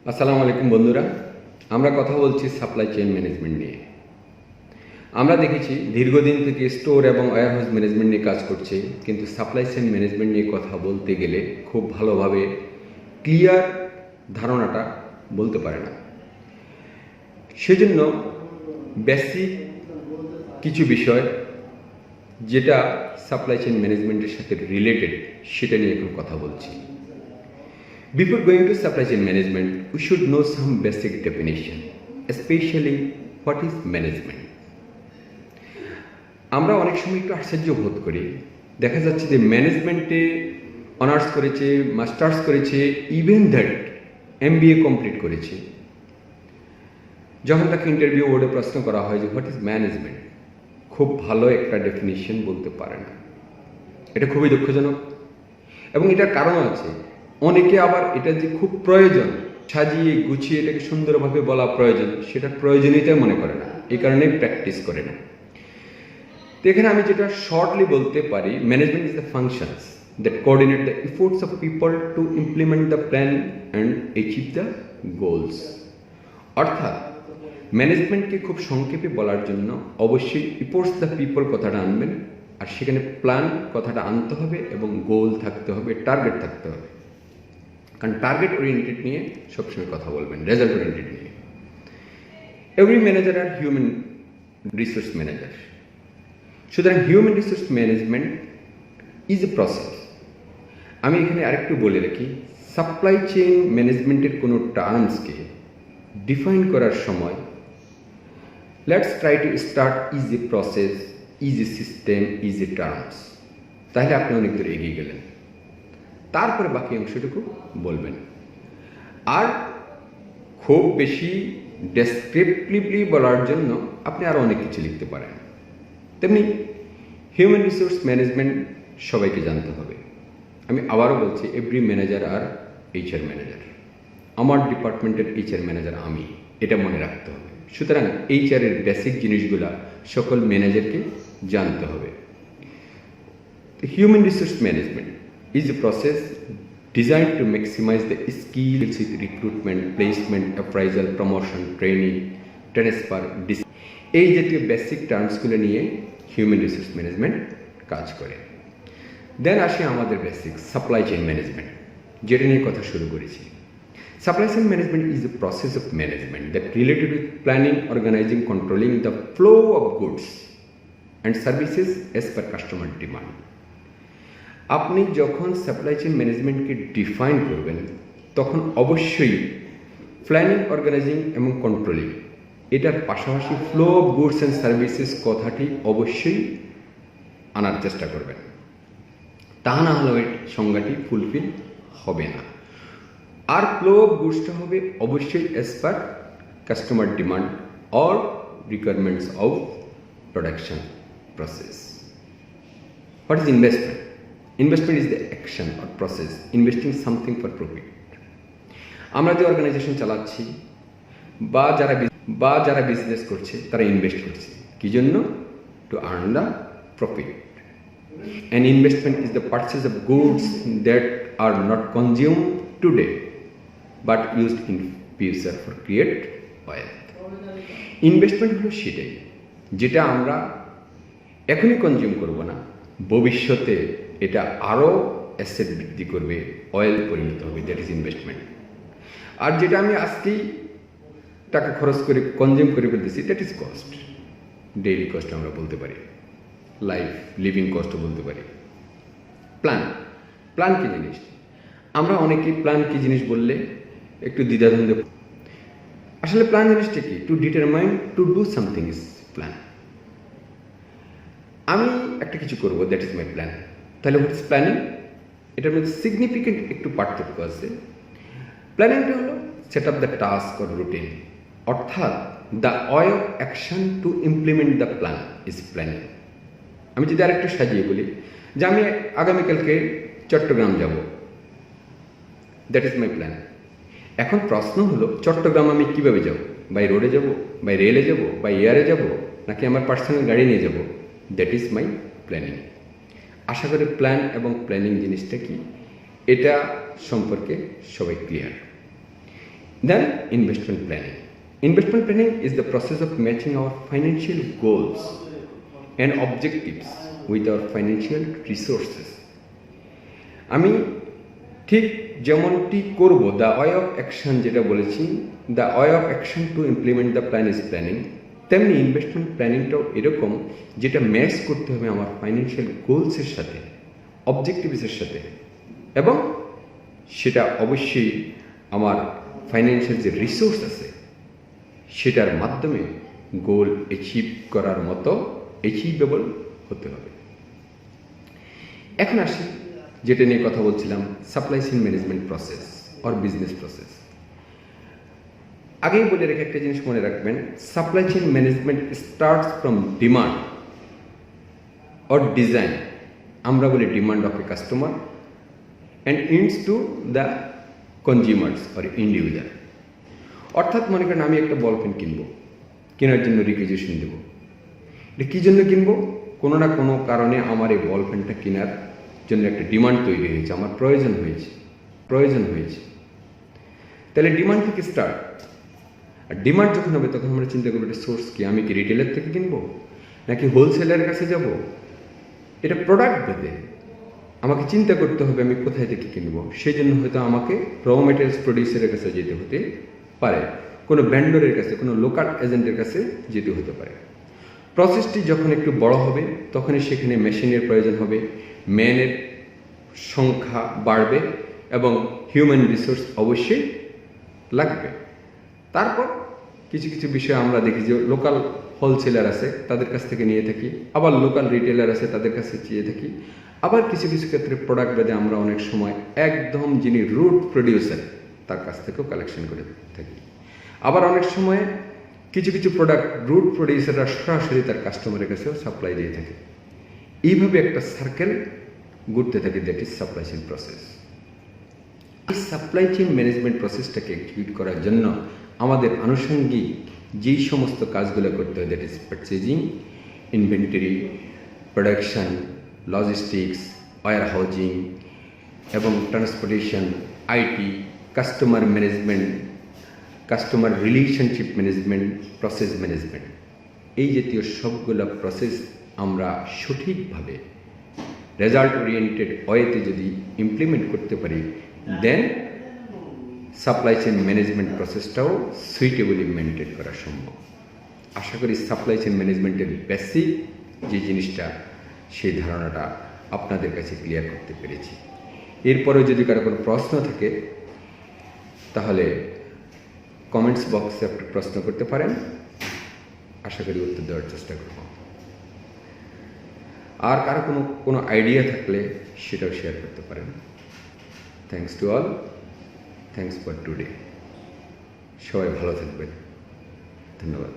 আসসালামু আলাইকুম বন্ধুরা, আমরা কথা বলছি সাপ্লাই চেইন ম্যানেজমেন্ট নিয়ে। আমরা দেখেছি দীর্ঘদিন থেকে স্টোর এবং ওয়্যারহাউস ম্যানেজমেন্ট নিয়ে কাজ করছে, কিন্তু সাপ্লাই চেইন ম্যানেজমেন্ট নিয়ে কথা বলতে গেলে খুব ভালোভাবে ক্লিয়ার ধারণাটা বলতে পারে না। সেজন্য বেসিক কিছু বিষয় যেটা সাপ্লাই চেইন ম্যানেজমেন্টের সাথে রিলেটেড সেটা নিয়ে এখন কথা বলছি। Before going to supply chain management, we should know some basic definition, especially what is management. আমরা অনেক সময় একটু আশ্চর্য বোধ করি, দেখা যাচ্ছে যে ম্যানেজমেন্টে অনার্স করেছে, মাস্টার্স করেছে, ইভেন দ্যাট MBA কমপ্লিট করেছে। যখন তাকে ইন্টারভিউ বোর্ডে প্রশ্ন করা হয় যে হোয়াট ইজ ম্যানেজমেন্ট, খুব ভালো একটা ডেফিনিশন বলতে পারে না। এটা খুবই দুঃখজনক এবং এটার কারণ আছে। অনেকে আবার এটা যে খুব প্রয়োজন, সাজিয়ে গুছিয়ে এটাকে সুন্দরভাবে বলা প্রয়োজন, সেটা প্রয়োজনীয়তাই মনে করে না, এই কারণে প্র্যাকটিস করে না। তো এখানে আমি যেটা শর্টলি বলতে পারি, management is the functions that coordinate the efforts of people to implement the plan and achieve the goals. অর্থাৎ ম্যানেজমেন্টকে খুব সংক্ষেপে বলার জন্য অবশ্যই এফোর্টস দ্য পিপল কথাটা আনবেন, আর সেখানে প্ল্যান কথাটা আনতে হবে এবং গোল থাকতে হবে, টার্গেট থাকতে হবে। কারণ টার্গেট ওরিয়েন্টেড নিয়ে সবসময় কথা বলবেন, রেজাল্ট ওরিয়েন্টেড নিয়ে। এভরি ম্যানেজার আর হিউম্যান রিসোর্স ম্যানেজার। সুতরাং human resource management is a process. আমি এখানে আরেকটু বলে রাখি, সাপ্লাই চেইন ম্যানেজমেন্টের কোনো টার্মসকে ডিফাইন করার সময় let's try to start is a process, is a system, is a terms. তাহলে আপনি অনেক দূর এগিয়ে গেলেন। তারপরে বাকি অংশটুকু বলবেন। আর খুব বেশি ডেসক্রিপটিভলি বলার জন্য আপনি আরও অনেক কিছু লিখতে পারেন। তেমনি হিউম্যান রিসোর্স ম্যানেজমেন্ট সবাইকে জানতে হবে। আমি আবারও বলছি, এভরি ম্যানেজার আর HR ম্যানেজার। আমার ডিপার্টমেন্টের HR ম্যানেজার আমি, এটা মনে রাখতে হবে। সুতরাং HR এর বেসিক জিনিসগুলা সকল ম্যানেজারকে জানতে হবে। Human resource management is a process designed to maximize the skills with recruitment, placement, appraisal, promotion, training, transfer, এই জাতীয় বেসিক টার্মসগুলো নিয়ে হিউম্যান রিসোর্স ম্যানেজমেন্ট কাজ করে। দেন আসে আমাদের বেসিক সাপ্লাই চেইন ম্যানেজমেন্ট, যেটা নিয়ে কথা শুরু করেছি। Supply chain management is a process of management that related with planning, organising, controlling the flow of goods and services as per customer demand. আপনি যখন সাপ্লাই চেইন ম্যানেজমেন্টকে ডিফাইন করবেন, তখন অবশ্যই প্ল্যানিং, অর্গানাইজিং এবং কন্ট্রোলিং, এটার পাশাপাশি flow of goods and services কথাটি অবশ্যই আনার চেষ্টা করবেন। তা না হলে ওই সংজ্ঞাটি ফুলফিল হবে না। আর ফ্লো অফ গুডসটা হবে অবশ্যই as per customer demand or requirements of production process. What is investment? Investment is the action or process investing something for profit. আমরা যে অর্গানাইজেশন চালাচ্ছি বা যারা বিজনেস করছে, তারা ইনভেস্ট করছে কি জন্য? To earn the profit. And investment is the purchase of goods that are not consume today but used in future for create wealth. Investment হলো সেটাই যেটা আমরা এখনই কনজিউম করব না, ভবিষ্যতে এটা আরও অ্যাসেট বৃদ্ধি করবে, অয়েল পরিণত হবে, দ্যাট ইজ ইনভেস্টমেন্ট। আর যেটা আমি আজকেই টাকা খরচ করে কনজিউম করে ফেলতেছি, that is cost. Daily cost আমরা বলতে পারি, লাইফ লিভিং কস্টও বলতে পারি। প্ল্যান কি জিনিস? আমরা অনেকেই প্ল্যান কি জিনিস বললে একটু দ্বিধাদ্বন্দ্ব। আসলে প্ল্যান জিনিসটা কি? To determine to do something is plan. আমি একটা কিছু করবো, দ্যাট ইজ মাই প্ল্যান। তাহলে হোয়াট ইজ প্ল্যানিং? এটার মধ্যে সিগনিফিকেন্ট একটু পার্থক্য আছে। প্ল্যানিংটা হলো set up the task or routine, অর্থাৎ the way of action to implement the plan is planning. আমি যদি আরেকটু সাজিয়ে বলি যে আমি আগামীকালকে চট্টগ্রাম যাব, দ্যাট ইজ মাই প্ল্যান। এখন প্রশ্ন হলো, চট্টগ্রাম আমি কীভাবে যাব? বাই রোডে যাব, বাই রেলে যাব, বাই এয়ারে যাব, নাকি আমার পার্সোনাল গাড়ি নিয়ে যাব? That is my planning. আশা করি প্ল্যান এবং প্ল্যানিং জিনিসটা কি এটা সম্পর্কে সবাই clear. Then investment planning. Investment planning is the process of matching our financial goals and objectives with our financial resources. আমি ঠিক যেমনটি করব, দ্য ওয়ে অফ অ্যাকশন যেটা বলেছি, the way of action to implement the plan is planning, তেমনি investment প্ল্যানিংটাও এরকম, যেটা match করতে হবে আমার ফাইন্যান্সিয়াল গোলসের সাথে, অবজেক্টিভসের সাথে, এবং সেটা অবশ্যই আমার ফাইন্যান্সিয়াল যে রিসোর্স আছে সেটার মাধ্যমে গোল অ্যাচিভ করার মতো অ্যাচিভেবল হতে হবে। এখন আসি যেটা নিয়ে কথা বলছিলাম, supply chain management process or business process. আগেই বলে রেখে একটা জিনিস মনে রাখবেন, supply chain management starts from demand or design, আমরা বলি demand of A customer, and ends to the consumers or individual. অর্থাৎ মনে করেন আমি একটা বল পেন কিনবো, কেনার জন্য রিকুইজিশন দেব। এটা কী জন্য কিনবো? কোনো না কোনো কারণে আমার এই বল পেনটা কেনার জন্য একটা ডিমান্ড তৈরি হয়েছে, আমার প্রয়োজন হয়েছে। তাহলে ডিমান্ড থেকে স্টার্ট। আর ডিমান্ড যখন হবে তখন আমরা চিন্তা করবো এটা সোর্স কি, আমি কি রিটেলার থেকে কিনবো নাকি হোলসেলারের কাছে যাব? এটা প্রোডাক্ট ভেদে আমাকে চিন্তা করতে হবে আমি কোথায় থেকে কিনবো। সেই জন্য হয়তো আমাকে র মেটেরিয়ালস প্রডিউসারের কাছে যেতে হতে পারে, কোনো ভেন্ডরের কাছে, কোনো লোকাল এজেন্টের কাছে যেতে হতে পারে। প্রসেসটি যখন একটু বড় হবে তখনই সেখানে মেশিনের প্রয়োজন হবে, ম্যানের সংখ্যা বাড়বে এবং হিউম্যান রিসোর্স অবশ্যই লাগবে। তারপর কিছু কিছু বিষয় আমরা দেখি যে লোকাল হোলসেলার আছে তাদের কাছ থেকে নিয়ে থাকি, আবার লোকাল রিটেলার আছে তাদের কাছে চেয়ে থাকি, আবার কিছু কিছু ক্ষেত্রে প্রোডাক্ট বাদে আমরা অনেক সময় একদম যিনি রুট প্রডিউসার তার কাছ থেকেও কালেকশন করে থাকি। আবার অনেক সময় কিছু কিছু প্রোডাক্ট রুট প্রডিউসাররা সরাসরি তার কাস্টমারের কাছেও সাপ্লাই দিয়ে থাকে। এইভাবে একটা সার্কেল ঘুরতে থাকে, that is supply chain process. এই সাপ্লাই চেইন ম্যানেজমেন্ট প্রসেসটাকে এক্সিকিউট করার জন্য আমাদের আনুষঙ্গিক যেই সমস্ত কাজগুলো করতে হয়, that is purchasing, inventory, production, logistics, warehousing এবং transportation, IT, customer management, customer relationship management, process management, এই জাতীয় সবগুলো প্রসেস আমরা সঠিকভাবে রেজাল্ট ওরিয়েন্টেড ওয়েতে যদি ইমপ্লিমেন্ট করতে পারি, দেন সাপ্লাই চেইন ম্যানেজমেন্ট প্রসেসটাও সুইটেবলি মেনটেন করা সম্ভব। আশা করি সাপ্লাই চেইন ম্যানেজমেন্টের বেসিক যে জিনিসটা, সেই ধারণাটা আপনাদের কাছে ক্লিয়ার করতে পেরেছি। এরপরেও যদি কারো কোনো প্রশ্ন থাকে তাহলে কমেন্টস বক্সে আপনি প্রশ্ন করতে পারেন, আশা করি উত্তর দেওয়ার চেষ্টা করব। আর কারো কোনো আইডিয়া থাকলে সেটাও শেয়ার করতে পারেন। Thanks to all, thanks for today. সবাই ভালো থাকবেন, ধন্যবাদ।